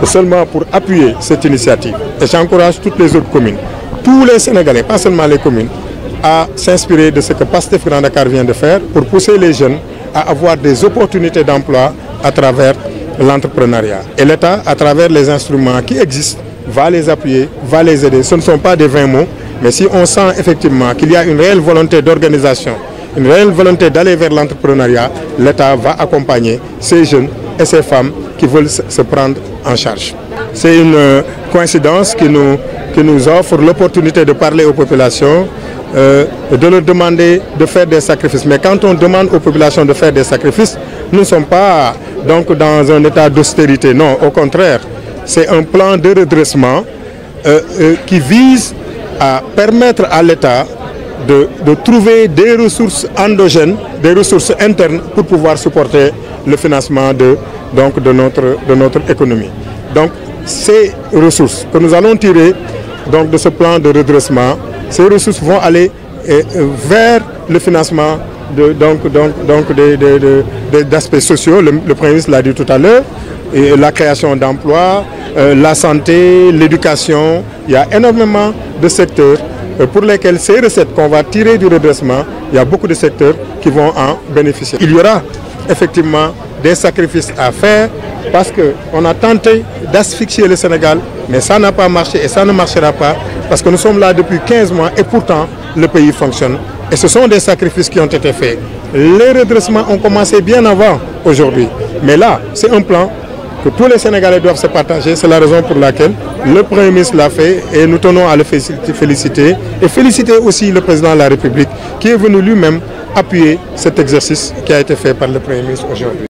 seulement pour appuyer cette initiative. Et j'encourage toutes les autres communes, tous les Sénégalais, pas seulement les communes, à s'inspirer de ce que Pastef Grand Dakar vient de faire pour pousser les jeunes à avoir des opportunités d'emploi à travers l'entrepreneuriat. Et l'État, à travers les instruments qui existent, va les appuyer, va les aider. Ce ne sont pas des vains mots, mais si on sent effectivement qu'il y a une réelle volonté d'organisation, une réelle volonté d'aller vers l'entrepreneuriat, l'État va accompagner ces jeunes et ces femmes qui veulent se prendre en charge. C'est une coïncidence qui nous offre l'opportunité de parler aux populations, de leur demander de faire des sacrifices. Mais quand on demande aux populations de faire des sacrifices, nous ne sommes pas donc dans un état d'austérité. Non, au contraire, c'est un plan de redressement qui vise à permettre à l'État de trouver des ressources endogènes, des ressources internes pour pouvoir supporter le financement de notre économie. Donc ces ressources que nous allons tirer donc, de ce plan de redressement, ces ressources vont aller vers le financement d'aspects sociaux, le Premier ministre l'a dit tout à l'heure, la création d'emplois, la santé, l'éducation. Il y a énormément de secteurs pour lesquels ces recettes qu'on va tirer du redressement, il y a beaucoup de secteurs qui vont en bénéficier. Il y aura effectivement des sacrifices à faire parce qu'on a tenté d'asphyxier le Sénégal, mais ça n'a pas marché et ça ne marchera pas parce que nous sommes là depuis 15 mois et pourtant le pays fonctionne. Et ce sont des sacrifices qui ont été faits. Les redressements ont commencé bien avant aujourd'hui. Mais là, c'est un plan que tous les Sénégalais doivent se partager. C'est la raison pour laquelle le Premier ministre l'a fait et nous tenons à le féliciter. Et féliciter aussi le Président de la République qui est venu lui-même appuyer cet exercice qui a été fait par le Premier ministre aujourd'hui.